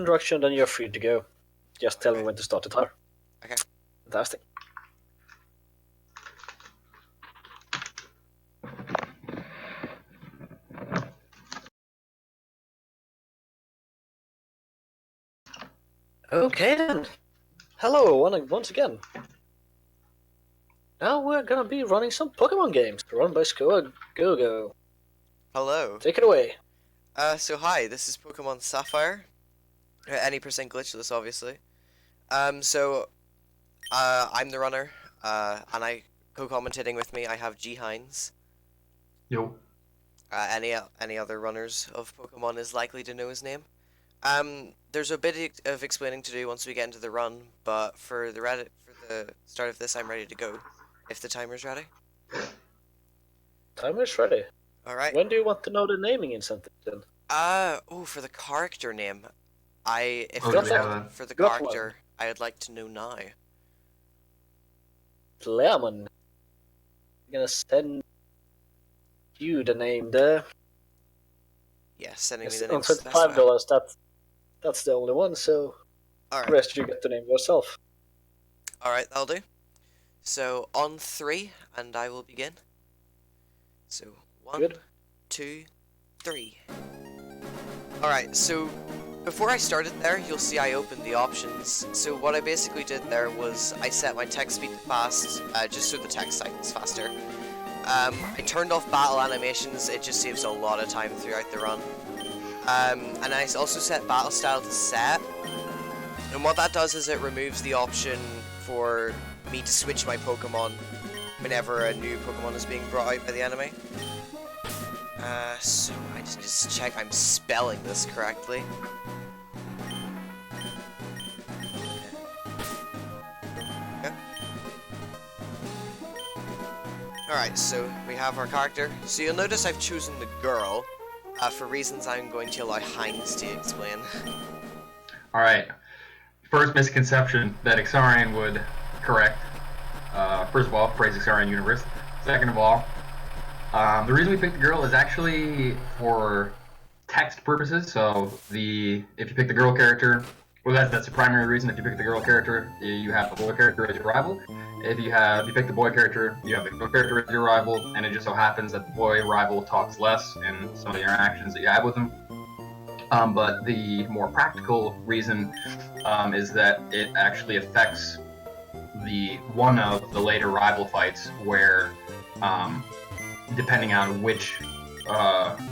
Direction, then you're free to go. Just tell me when to start the timer. Okay. Fantastic. Okay then. Hello once again. Now we're gonna be running some Pokemon games run by scoagogo. Hello. Take it away. So hi, this is Pokemon Sapphire. Any percent glitchless, obviously. I'm the runner, and co-commentating with me, I have G Hines. Yo. Any other runners of Pokemon is likely to know his name. There's a bit of explaining to do once we get into the run, but for the start of this, I'm ready to go. If the timer's ready. Timer's ready. All right. When do you want to know the naming incentive then? For the character name, I would like to know now. Lemon. I'm gonna send you the name there. Yeah, sending me It's the name. on $25. That's the only one. So, all right. The rest you get to name yourself. All right, that'll do. So on 3, and I will begin. So 1, Good. 2, 3. All right. So before I started there, you'll see I opened the options. So what I basically did there was I set my text speed to fast, just so the text cycles faster. I turned off battle animations. It just saves a lot of time throughout the run. And I also set battle style to set. And what that does is it removes the option for me to switch my Pokemon whenever a new Pokemon is being brought out by the enemy. So I just check I'm spelling this correctly. Okay. Alright, so we have our character. So you'll notice I've chosen the girl, for reasons I'm going to allow Hines to explain. Alright. First misconception that Exarian would correct. First of all, praise Exarian Universe. Second of all, the reason we picked the girl is actually for text purposes. So if you pick the girl character, well, that's the primary reason. If you pick the girl character, you have the boy character as your rival. If you pick the boy character, you have the girl character as your rival, and it just so happens that the boy rival talks less in some of the interactions that you have with him. But the more practical reason is that it actually affects one of the later rival fights where, depending on which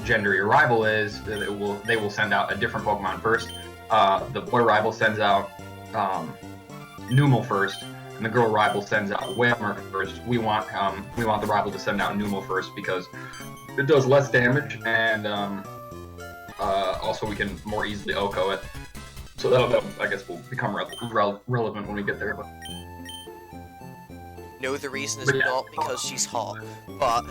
gender your rival is, they will send out a different Pokemon first. The boy rival sends out Numel first, and the girl rival sends out Whalmer first. We want the rival to send out Numel first because it does less damage, and also we can more easily OHKO it. So that I guess will become relevant when we get there. But no, the reason is not because she's hot, but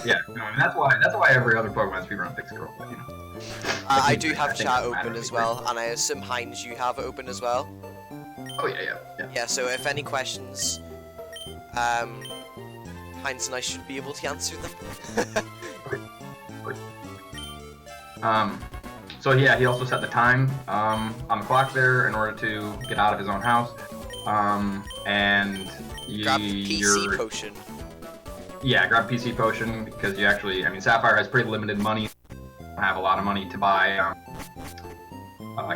yeah, no, and that's why every other Pokemon speedrun picks girl. But, you know, I do have chat open as well, and I assume Hines you have it open as well. Oh yeah. Yeah, so if any questions, Hines and I should be able to answer them. So yeah, he also set the time on the clock there in order to get out of his own house. And grab PC potion. Yeah, grab PC potion because Sapphire has pretty limited money. Have a lot of money to buy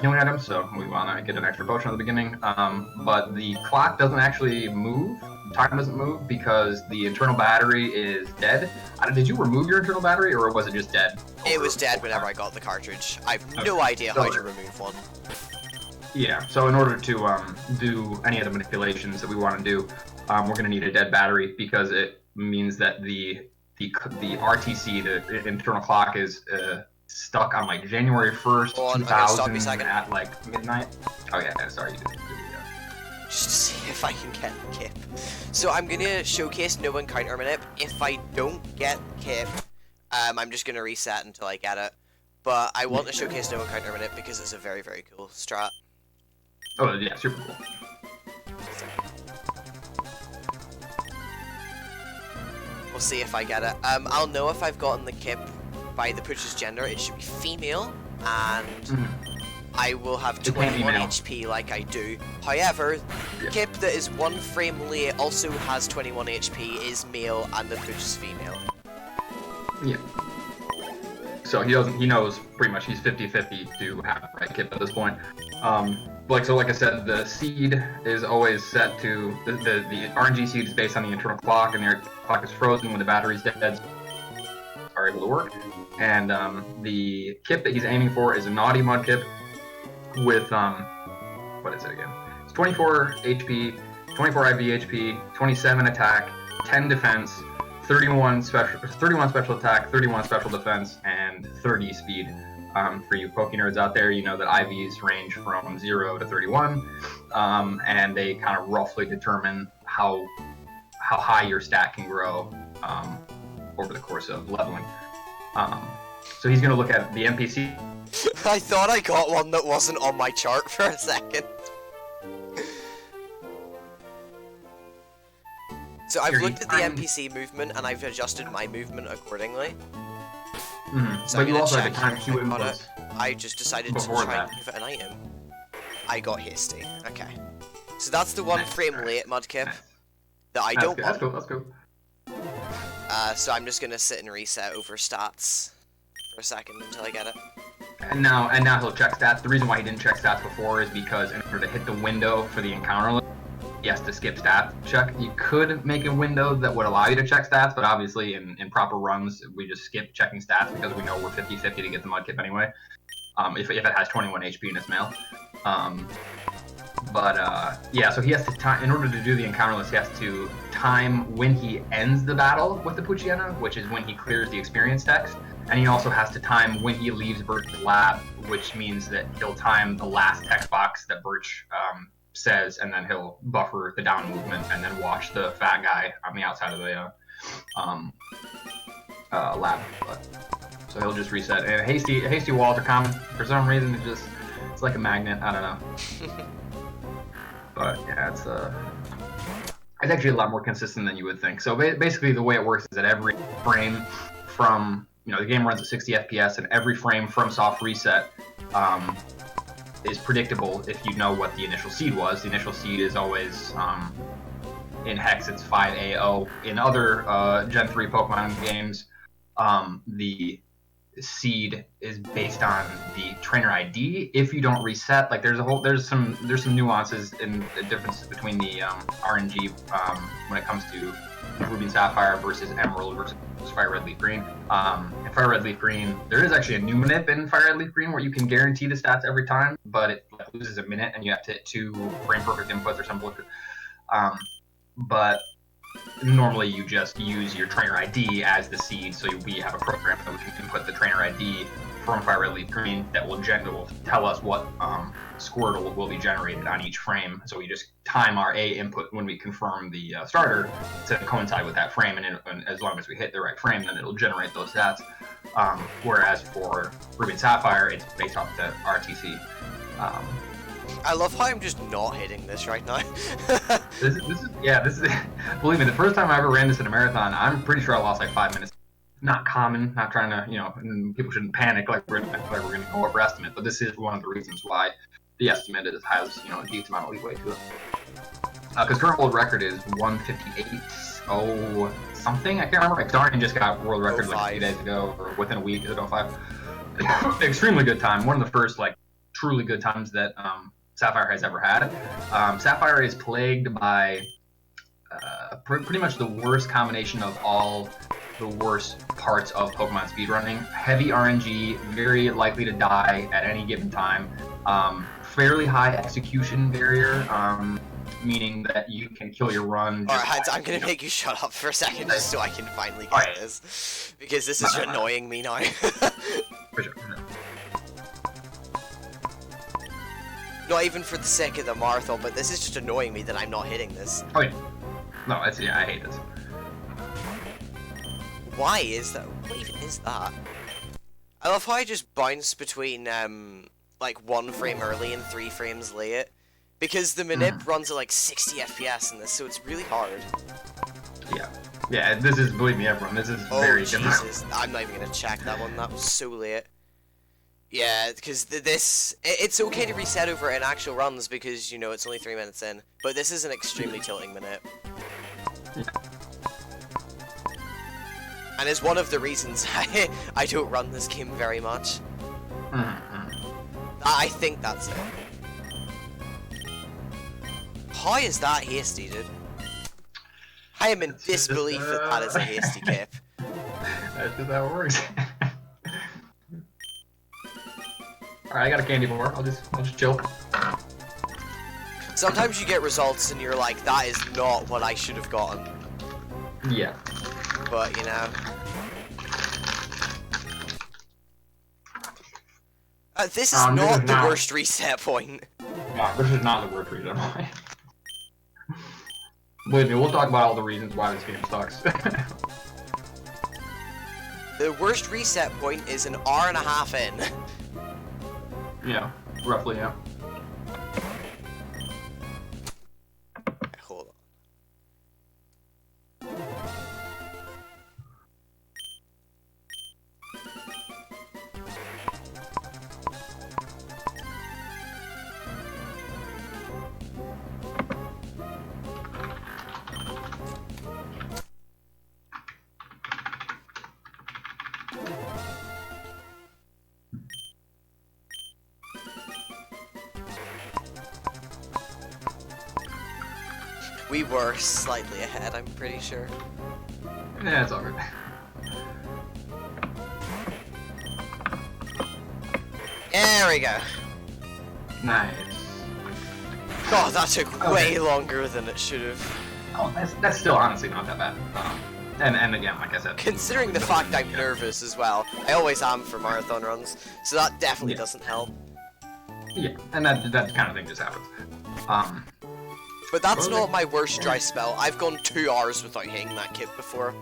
healing items, so we want to get an extra potion at the beginning. But the clock doesn't actually move. Time doesn't move because the internal battery is dead. Did you remove your internal battery, or was it just dead? It was dead whenever I got the cartridge. I've no idea how to remove one. Yeah, so in order to do any of the manipulations that we want to do, we're going to need a dead battery because it means that the RTC, the internal clock, is stuck on like January 1st, 2000 at like midnight. Oh yeah, sorry. You didn't do it yet. Just to see if I can get the kip. So I'm gonna showcase no encounter minute. If I don't get the kip, I'm just gonna reset until I get it. But I want to showcase no encounter minute because it's a very, very cool strat. Oh yeah, super cool. We'll see if I get it. I'll know if I've gotten the kip by the pusher's gender. It should be female, and I will have 21 HP like I do. However, kip that is 1 frame late also has 21 HP, is male, and the push is female. Yeah. So he knows pretty much he's 50-50 to have the right kip at this point. Like I said, the seed is always set to the RNG seed is based on the internal clock, and the clock is frozen when the battery's dead. So are able to work. And the kip that he's aiming for is a naughty mud kip with what is it again? It's 24 HP, 24 IV HP, 27 attack, 10 defense, 31 special attack, 31 special defense, and 30 speed. For you Poke nerds out there, you know that IVs range from 0 to 31, and they kind of roughly determine how high your stat can grow over the course of leveling. So he's going to look at the NPC. I thought I got one that wasn't on my chart for a second. So I've looked at the NPC movement and I've adjusted my movement accordingly. So but you also have the time to inputs. I just decided to try and give it an item. I got hasty. Okay. So that's the 1 frame late mudkip that I don't want. That's cool. So I'm just gonna sit and reset over stats for a second until I get it. And now he'll check stats. The reason why he didn't check stats before is because in order to hit the window for the encounter, he has to skip stats check. You could make a window that would allow you to check stats, but obviously in proper runs, we just skip checking stats because we know we're 50-50 to get the mudkip anyway. If it has 21 HP in its mail. Yeah, so he has to time, in order to do the encounterless, he has to time when he ends the battle with the Puchiana, which is when he clears the experience text. And he also has to time when he leaves Birch's lab, which means that he'll time the last text box that Birch says, and then he'll buffer the down movement and then watch the fat guy on the outside of the lab. So he'll just reset. And hasty walls are common. For some reason, it's like a magnet. I don't know. But yeah, it's actually a lot more consistent than you would think. So basically, the way it works is that every frame from the game runs at 60 FPS, and every frame from soft reset is predictable if you know what the initial seed was. The initial seed is always in Hex, it's 5AO. In other Gen 3 Pokemon games, the seed is based on the trainer ID. If you don't reset, like there's some nuances in the differences between the RNG when it comes to Ruby and Sapphire versus Emerald versus Fire Red Leaf Green. In Fire Red Leaf Green, there is actually a new manip in Fire Red Leaf Green where you can guarantee the stats every time, but it loses a minute and you have to hit 2 frame perfect inputs or something. But normally you just use your trainer ID as the seed, so we have a program that we can input the trainer ID from Fire Red Leaf Green that will tell us what Squirtle will be generated on each frame. So we just time our A input when we confirm the starter to coincide with that frame, and as long as we hit the right frame, then it'll generate those stats. Whereas for Ruby and Sapphire, it's based off the RTC. I love how I'm just not hitting this right now. This is believe me, the first time I ever ran this in a marathon, I'm pretty sure I lost like 5 minutes. Not common, not trying to, and people shouldn't panic like we're going to go over estimate, but this is one of the reasons why the estimate has, a decent amount of leeway to it. Because current world record is 158.0 something, I can't remember. Xarian just got world record like a few days ago, or within a week, is it 05? Extremely good time, one of the first truly good times that Sapphire has ever had. Sapphire is plagued by pretty much the worst combination of all the worst parts of Pokemon speedrunning. Heavy RNG, very likely to die at any given time. Fairly high execution barrier, meaning that you can kill your run. Alright, Hans, I'm gonna make you shut up for a second just so I can finally get this. Because this is annoying me now. For sure. Not even for the sake of the marathon, but this is just annoying me that I'm not hitting this. Oh yeah. No, I hate this. Why is that? What even is that? I love how I just bounce between, like 1 frame early and 3 frames late. Because the manip runs at like 60 FPS in this, so it's really hard. Yeah. Yeah, this is, believe me everyone, this is very difficult. Jesus, I'm not even gonna check that one, that was so late. Yeah, because it's okay to reset over in actual runs because, you know, it's only 3 minutes in. But this is an extremely tilting minute. Yeah. And it's one of the reasons I don't run this game very much. I think that's it. How is that hasty, dude? I am in disbelief that is a hasty cap. That's just how it works. Alright, I got a candy bar. I'll just chill. Sometimes you get results and you're like, that is not what I should have gotten. Yeah. But, you know. This is not the worst reset point. No, this is not the worst reset point. Believe me, we'll talk about all the reasons why this game sucks. The worst reset point is an hour and a half in. Yeah, roughly, yeah. Hold on. We were slightly ahead, I'm pretty sure. Yeah, it's all good. There we go. Nice. God, that took way longer than it should have. Oh, that's still honestly not that bad. And again, like I said, Considering the fact I'm nervous as well, I always am for marathon runs, so that definitely doesn't help. Yeah, and that kind of thing just happens. But that's not my worst dry spell. I've gone 2 hours without hitting that kit before,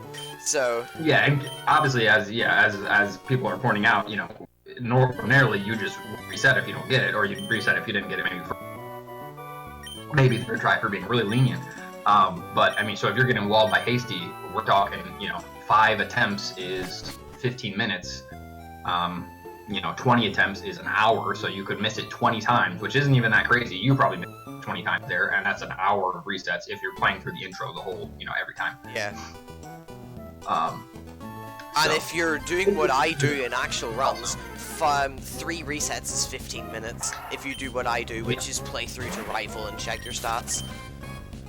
so... Yeah, and obviously, as people are pointing out, you know, ordinarily you just reset if you don't get it, or you reset if you didn't get it maybe third try for being really lenient. But, I mean, so if you're getting walled by Hasty, we're talking, you know, 5 attempts is 15 minutes. You know, 20 attempts is an hour, so you could miss it 20 times, which isn't even that crazy. You probably missed 20 times there, and that's an hour of resets if you're playing through the intro the whole, you know, every time. Yeah. And if you're doing what I do in actual runs, 3 resets is 15 minutes. If you do what I do, which is play through to rival and check your stats.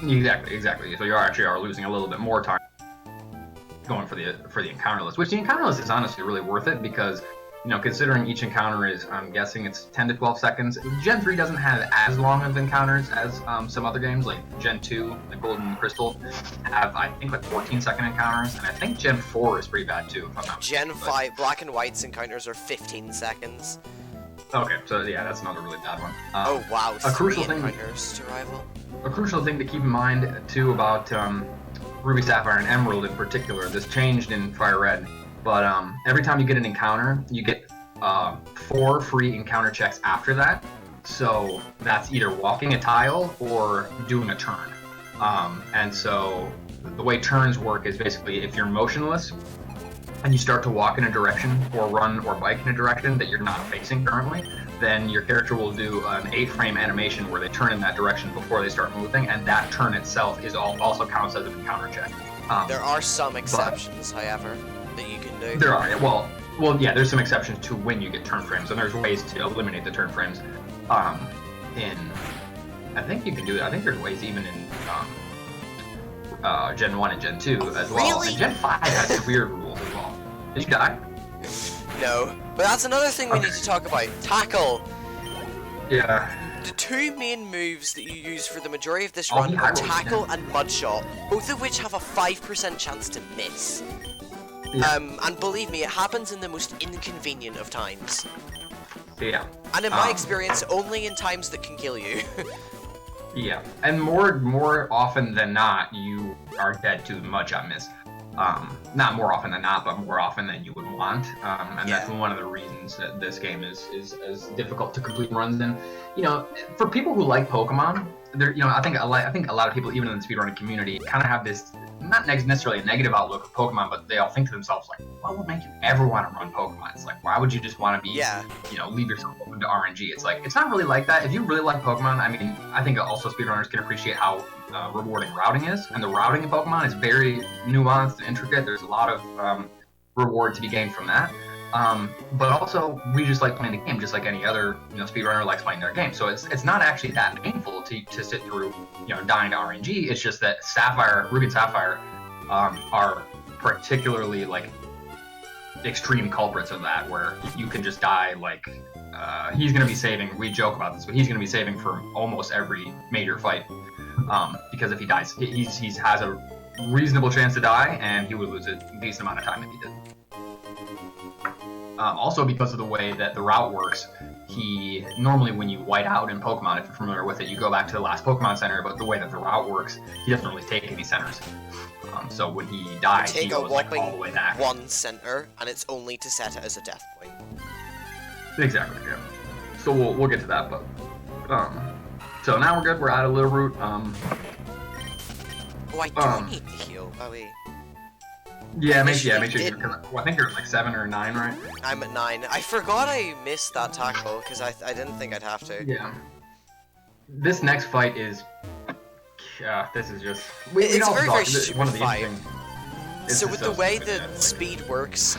Exactly. So you actually are losing a little bit more time going for the encounter list, which the encounter list is honestly really worth it because, you know, considering each encounter is, I'm guessing it's 10 to 12 seconds. Gen 3 doesn't have as long of encounters as some other games, like Gen 2, the Golden Crystal, have, I think, like 14-second encounters, and I think Gen 4 is pretty bad too, if I'm not Gen 5, Black and White's encounters are 15 seconds. Okay, so yeah, that's another really bad one. Oh wow, a 3 crucial encounters to rival. A crucial thing to keep in mind, too, about Ruby, Sapphire, and Emerald in particular, this changed in Fire Red, but every time you get an encounter, you get 4 free encounter checks after that. So that's either walking a tile or doing a turn. And so the way turns work is basically if you're motionless and you start to walk in a direction or run or bike in a direction that you're not facing currently, then your character will do an 8-frame animation where they turn in that direction before they start moving, and that turn itself is also counts as an encounter check. There are some exceptions, however, that you can do. There are, well, yeah, there's some exceptions to when you get turn frames, and there's ways to eliminate the turn frames. I think you can do it. I think there's ways even in Gen 1 and Gen 2 as well. Really? And Gen 5 has weird rules as well. Did you die? No, but that's another thing we need to talk about. Tackle! Yeah. The 2 main moves that you use for the majority of this run are Tackle and Mudshot, both of which have a 5% chance to miss. Yeah. And believe me, it happens in the most inconvenient of times. Yeah. And in my experience, only in times that can kill you. Yeah, and more often than not, you are dead to mudshot miss. Not more often than not, but more often than you would want. And that's one of the reasons that this game is as difficult to complete runs in. You know, for people who like Pokemon, I think a lot of people, even in the speedrunning community, kind of have this not necessarily a negative outlook of Pokemon, but they all think to themselves like, what would make you ever want to run Pokemon? It's like, why would you just want to be, leave yourself open to RNG? It's like, it's not really like that. If you really like Pokemon, I mean, I think also speedrunners can appreciate how rewarding routing is, and the routing in Pokemon is very nuanced and intricate. There's a lot of reward to be gained from that. But also, we just like playing the game, just like any other speedrunner likes playing their game. So it's not actually that painful to sit through dying to RNG. It's just that Ruby and Sapphire are particularly like extreme culprits of that, where you can just die like he's going to be saving. We joke about this, but he's going to be saving for almost every major fight because if he dies, he has a reasonable chance to die, and he would lose a decent amount of time if he did. Also, because of the way that the route works, he normally, when you white out in Pokemon, if you're familiar with it, you go back to the last Pokemon Center. But the way that the route works, he doesn't really take any centers. So when he dies, he goes like all the way back. One center, and it's only to set it as a death point. Exactly. Yeah. So we'll get to that, but so now we're good. We're out of Little Root. Oh, I do need to heal. Oh wait. Yeah, make sure you're. I think you're at like 7 or 9, right? I'm at 9. I forgot I missed that tackle because I didn't think I'd have to. Yeah. This next fight is. This is just. It's a very stupid one of the fight. So with the way stupid. that speed works,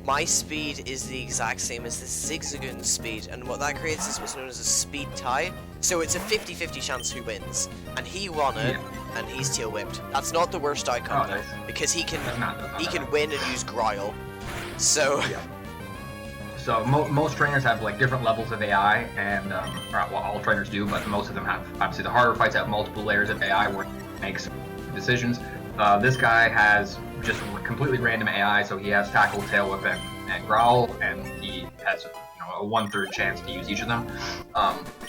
my speed is the exact same as the Zigzagoon's speed, and what that creates is what's known as a speed tie. So it's a 50-50 chance who wins, and he won it, and he's tail whipped. That's not the worst outcome though, because he can win and use Growl. So. Yeah. So most trainers have like different levels of AI, and all trainers do, but most of them have. Obviously, the harder fights have multiple layers of AI where it makes decisions. This guy has just completely random AI, so he has Tackle, Tail Whip, and Growl, and he has a 1/3 chance to use each of them.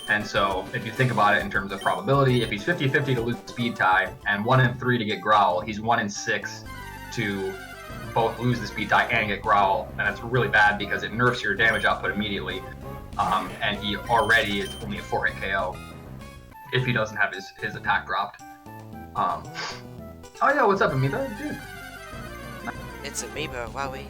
And so if you think about it in terms of probability, if he's 50-50 to lose the speed tie and 1 in 3 to get Growl, he's 1 in 6 to both lose the speed tie and get Growl, and that's really bad because it nerfs your damage output immediately. And he already is only a 4-hit KO if he doesn't have his attack dropped. Oh yeah, what's up, Amoeba? Dude. It's Amoeba, wowie.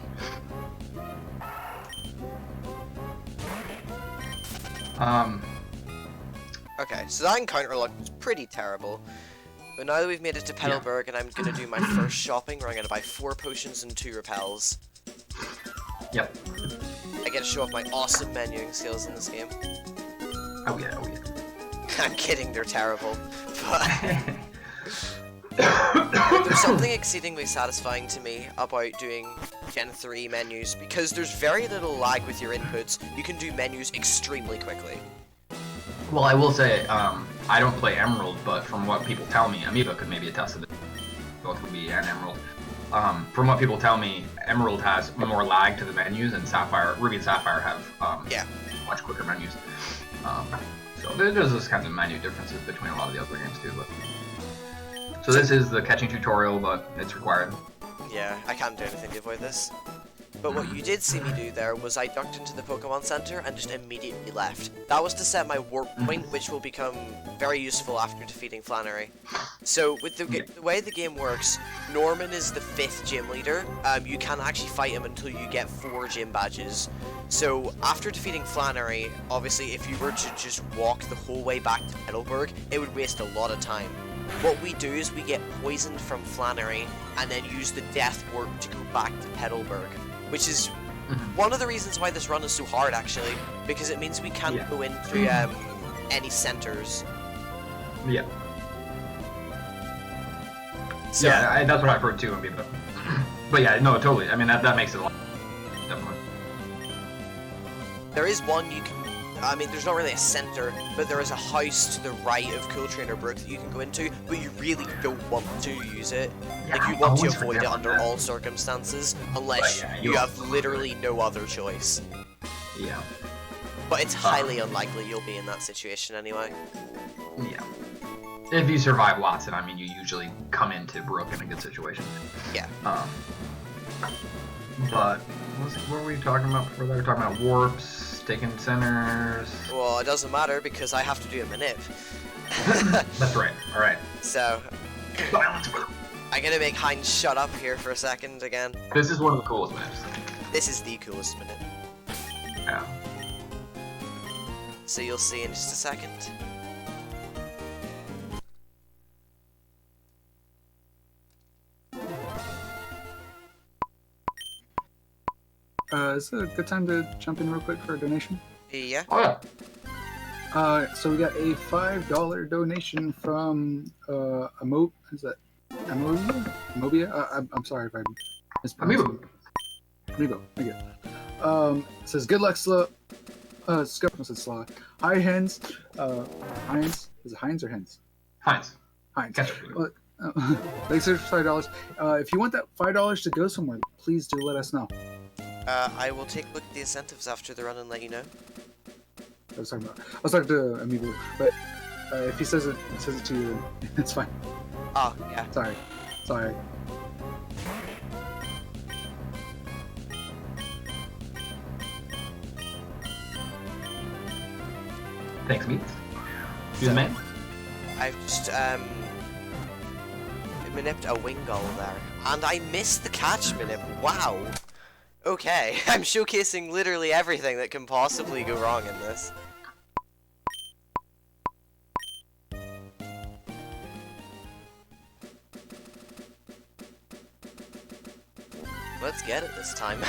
Okay, so that encounter looked pretty terrible. But now that we've made it to Petalburg and I'm gonna do my first shopping where I'm gonna buy 4 potions and 2 repels. Yep. I get to show off my awesome menuing skills in this game. Oh yeah. I'm kidding, they're terrible. But there's something exceedingly satisfying to me about doing Gen 3 menus, because there's very little lag with your inputs. You can do menus extremely quickly. Well, I will say, I don't play Emerald, but from what people tell me, Amoeba could maybe attest to this, both Ruby and Emerald. From what people tell me, Emerald has more lag to the menus, and Ruby and Sapphire have much quicker menus. So there's those kinds of menu differences between a lot of the other games too. But so this is the catching tutorial, but it's required. Yeah, I can't do anything to avoid this. But what you did see me do there was I ducked into the Pokemon Center and just immediately left. That was to set my warp point, which will become very useful after defeating Flannery. So with the way the game works, Norman is the 5th gym leader. You can't actually fight him until you get 4 gym badges. So after defeating Flannery, obviously if you were to just walk the whole way back to Petalburg, it would waste a lot of time. What we do is we get poisoned from Flannery and then use the Death Warp to go back to Petalburg. Which is one of the reasons why this run is so hard, actually, because it means we can't go into any centers. Yeah. So, yeah, that's what I've heard too. But yeah, no, totally. I mean, that makes it a lot. Definitely. There is one you can. I mean, there's not really a center, but there is a house to the right of Cool Trainer Brook that you can go into, but you really don't want to use it. Yeah, like, you want to avoid it under all circumstances, unless you have literally no other choice. Yeah. But it's highly unlikely you'll be in that situation anyway. Yeah. If you survive Watson, I mean, you usually come into Brook in a good situation. Yeah. But what were we talking about before that? We were talking about warps, taking centers. Well, it doesn't matter because I have to do a manip. That's right. All right. So, I'm gonna make Heinz shut up here for a second again. This is one of the coolest maps. This is the coolest manip. Yeah. So you'll see in just a second. Is it a good time to jump in real quick for a donation? Yeah. Oh yeah. So we got a $5 donation from is that Amobia? I'm sorry if I mispronounced it. Amiibo. Thank you. It says good luck, Slaw. Scope said Slaw. Hi, Hens. Heinz. Is it Heinz or Hens? Heinz. Heinz. Catch up. Thanks for $5. If you want that $5 to go somewhere, please do let us know. I will take a look at the incentives after the run and let you know. I was talking to Amiibo, but if he says it to you, it's fine. Oh, yeah. Sorry. Thanks, Meats. Excuse me. I've just, manipped a wing gull there. And I missed the catch manip. Wow. Okay, I'm showcasing literally everything that can possibly go wrong in this. Let's get it this time.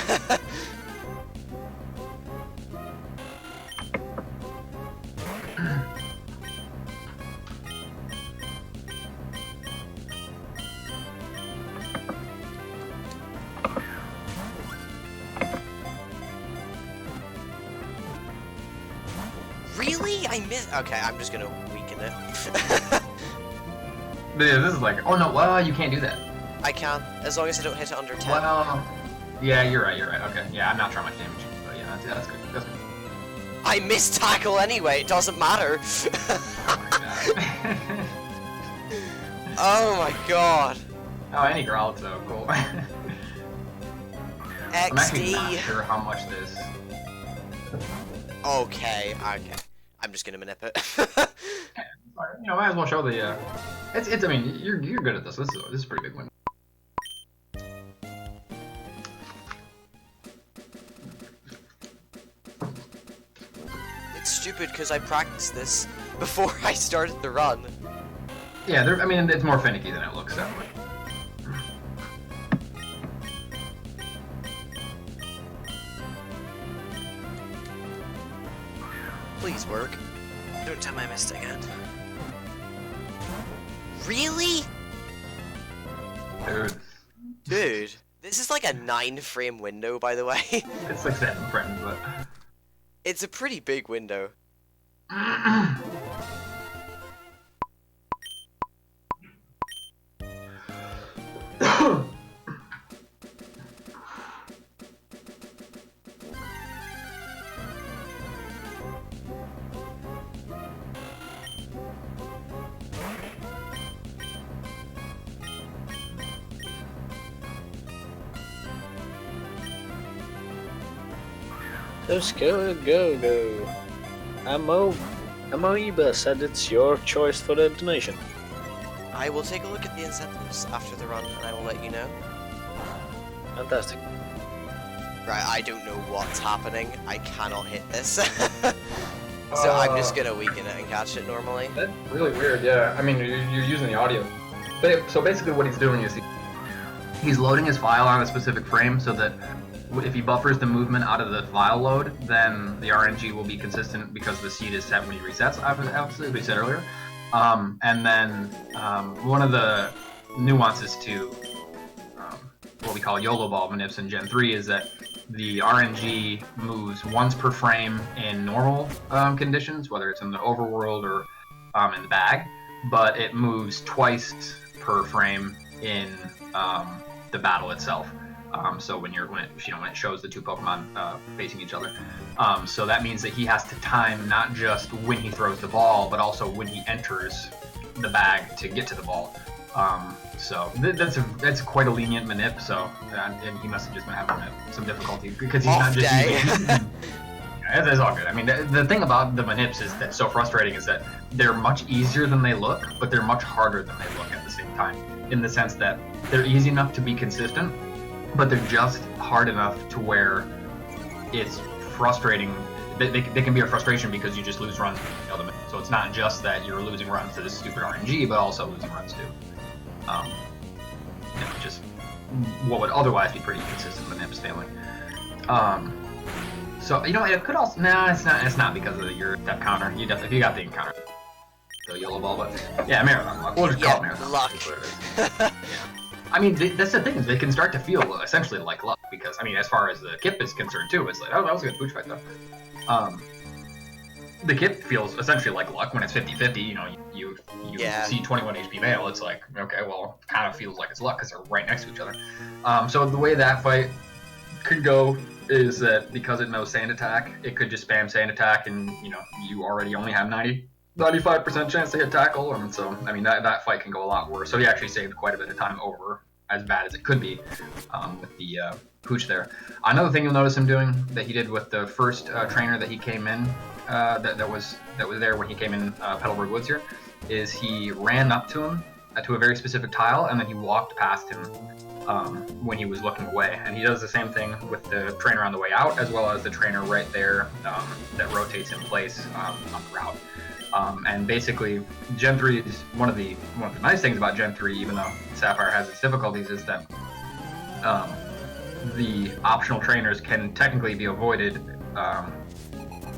Really? I missed. Okay, I'm just gonna weaken it. Yeah, this is like, oh no, well, you can't do that. I can, as long as I don't hit it under 10. Well, yeah, you're right. Okay, yeah, I'm not trying much damage, but yeah, that's good. That's good. I missed tackle anyway, it doesn't matter. Oh my god. Oh my god. Oh, any growled, so cool. I'm actually not XD. sure how much this. Okay. I'm just gonna manip it. You know, might as well show the. It's. I mean, you're good at this. This is a pretty big win. It's stupid because I practiced this before I started the run. Yeah, I mean, it's more finicky than it looks, definitely. Please work. Don't tell me I missed it again. Really? Dude, this is like a 9-frame window, by the way. It's like 7 frames, but. It's a pretty big window. So scoagogo. Amoeba said it's your choice for the donation. I will take a look at the incentives after the run, and I will let you know. Fantastic. Right, I don't know what's happening. I cannot hit this. So I'm just gonna weaken it and catch it normally. That's really weird, yeah. I mean, you're using the audio. So basically what he's doing is he's loading his file on a specific frame so that if he buffers the movement out of the file load, then the RNG will be consistent because the seed is set when he resets, obviously, as we said earlier. And then one of the nuances to what we call YOLO ball manips in Gen 3 is that the RNG moves once per frame in normal conditions, whether it's in the overworld or in the bag, but it moves twice per frame in the battle itself. So when it shows the two Pokemon facing each other, so that means that he has to time not just when he throws the ball, but also when he enters the bag to get to the ball. So that's quite a lenient manip. So and he must have just been having some difficulty because he's not just using. It's all good. I mean, the thing about the manips is that's so frustrating is that they're much easier than they look, but they're much harder than they look at the same time. In the sense that they're easy enough to be consistent, but they're just hard enough to where it's frustrating. They can be a frustration because you just lose runs. So it's not just that you're losing runs to this stupid RNG, but also losing runs to just what would otherwise be pretty consistent manips failing. So it could also it's not because of your step counter. If you got the encounter, the yellow ball, but yeah, marathon luck. We'll just call it marathon luck. Yeah. I mean, that's the thing is they can start to feel essentially like luck because I mean, as far as the Kip is concerned too, it's like that was a good pooch fight though. The Kip feels essentially like luck when it's 50-50. You see 21 HP male, it's like okay, well, kind of feels like it's luck because they're right next to each other. So the way that fight could go is that because it knows Sand Attack, it could just spam Sand Attack, and you already only have 95% chance to hit tackle, and so I mean that fight can go a lot worse. So he actually saved quite a bit of time over as bad as it could be with the pooch there. Another thing you'll notice him doing that he did with the first trainer that he came in, that was there when he came in Petalburg Woods here, is he ran up to him to a very specific tile, and then he walked past him when he was looking away. And he does the same thing with the trainer on the way out, as well as the trainer right there that rotates in place on the route. And basically, Gen 3 is one of the nice things about Gen 3, even though Sapphire has its difficulties, is that the optional trainers can technically be avoided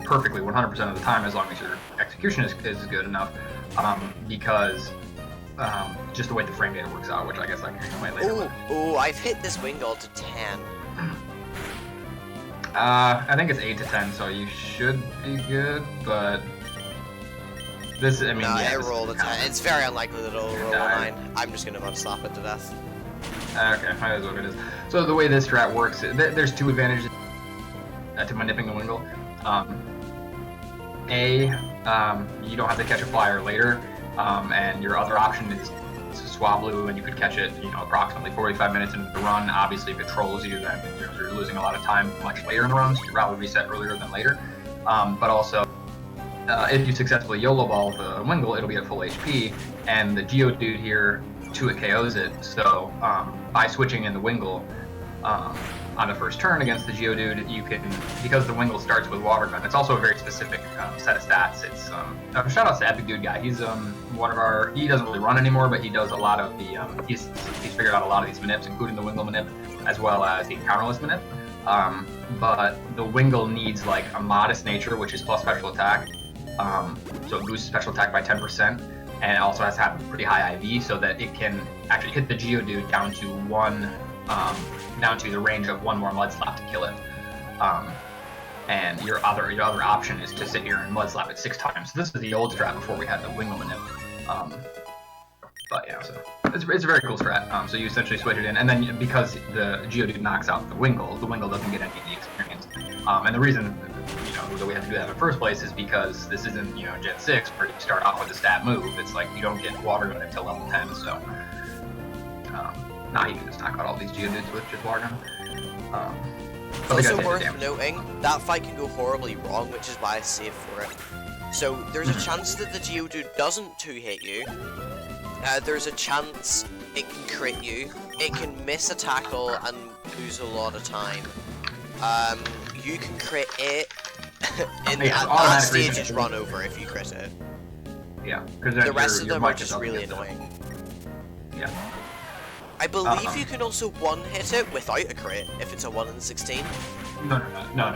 perfectly 100% of the time as long as your execution is good enough, because just the way the frame data works out, which I guess I can explain later. Oh, I've hit this Wingull to 10. I think it's 8 to 10, so you should be good, but this, I mean, no, yeah, it rolled a 10. It's very unlikely that it'll roll a 9. I'm just gonna slap it to death. Okay, that is what it is. So the way this strat works, there's two advantages to manipping the Wingull. You don't have to catch a flyer later, and your other option is Swablu, and you could catch it, approximately 45 minutes into the run. Obviously, if it trolls you, then you're losing a lot of time much later in the run, so you'd rather reset earlier than later. But also, if you successfully YOLO ball the Wingull, it'll be at full HP, and the Geodude here 2-hit KOs it. So by switching in the Wingull on the first turn against the Geodude, you can, because the Wingull starts with Water Gun, it's also a very specific set of stats. It's shout out to Epic Dude Guy. He's one of our, he doesn't really run anymore, but he does a lot of the, he's figured out a lot of these manips, including the Wingull manip, as well as the counterless manip. But the Wingull needs like a modest nature, which is plus special attack. So it boosts special attack by 10%, and it also has to have a pretty high IV so that it can actually hit the Geodude down to the range of one more Mud Slap to kill it. And your other option is to sit here and Mud Slap it 6 times. So this is the old strat before we had the Wingull manip. But yeah, so it's a very cool strat. So you essentially switch it in, and then because the Geodude knocks out the Wingull doesn't get any of the experience. And the reason that we have to do that in the first place is because this isn't Gen 6 where you start off with a stat move. It's like you don't get Water Gun until level 10. So now you can just knock out all these Geodudes with just Water Gun. Also worth noting, that fight can go horribly wrong, which is why I saved for it. So there's a chance that the Geodude doesn't 2-hit you. There's a chance it can crit you. It can miss a tackle and lose a lot of time. You can crit it. At that stage, just run over if you crit it. Yeah, because the rest of them are just really annoying. Yeah. I believe you can also one-hit it without a crit if it's a 1 in 16. No,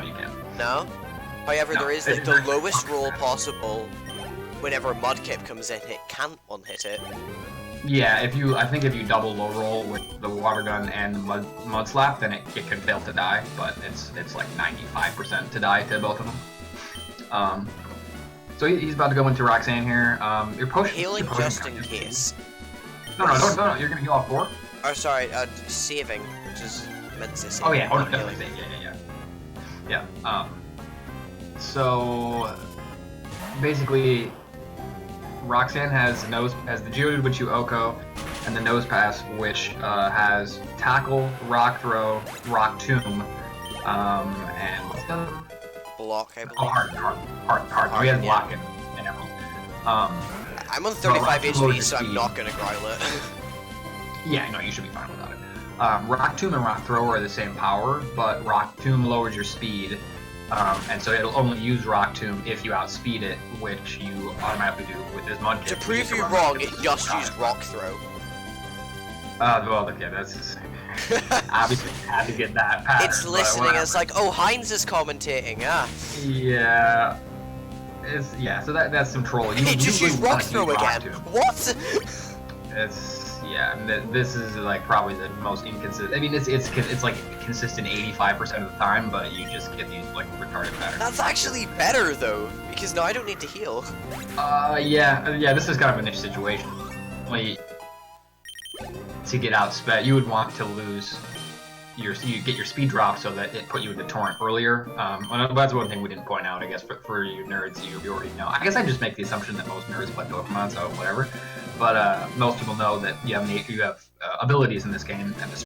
you can't. No? However, there is like the lowest roll possible. Whenever Mudkip comes in, it can't one-hit it. Yeah, I think if you double low roll with the Water Gun and the Mud Slap, then it can fail to die, but it's like 95% to die to both of them. So he's about to go into Roxanne here. Your potion. Healing just in case. No, you're gonna heal off 4. Or sorry, saving, which is meant to say. Oh yeah, oh no, healing. definitely. Yeah. So basically, Roxanne has the Geodude, which you Oko, and the Nose Pass, which has Tackle, Rock Throw, Rock Tomb, and what's the other? Block, I believe. Oh, Hard. We had Block and everything. I'm on 35 HP, lowers so I'm speed. not gonna Growlithe. Yeah, no, you should be fine without it. Rock Tomb and Rock Throw are the same power, but Rock Tomb lowers your speed, and so it'll only use Rock Tomb if you outspeed it, which you automatically do with this Mudkip. To prove you wrong, it just used Rock Throw. Well, yeah, that's obviously had to get that pattern. It's but listening, whatever. it's like, oh, Heinz is commentating, ah. Yeah. So that's some troll. You It just usually used wanna Rock Throw use again. Tomb. What? This is like probably the most inconsistent. I mean, it's like consistent 85% of the time, but you just get these like retarded patterns. That's actually better, though, because now I don't need to heal. Yeah. This is kind of a niche situation. Like, to get outsped, you would want to lose you get your speed drop so that it put you into Torrent earlier. That's one thing we didn't point out, I guess, for you nerds, you already know. I guess I just make the assumption that most nerds play Pokemon, so whatever. But most people know that you have abilities in this game, and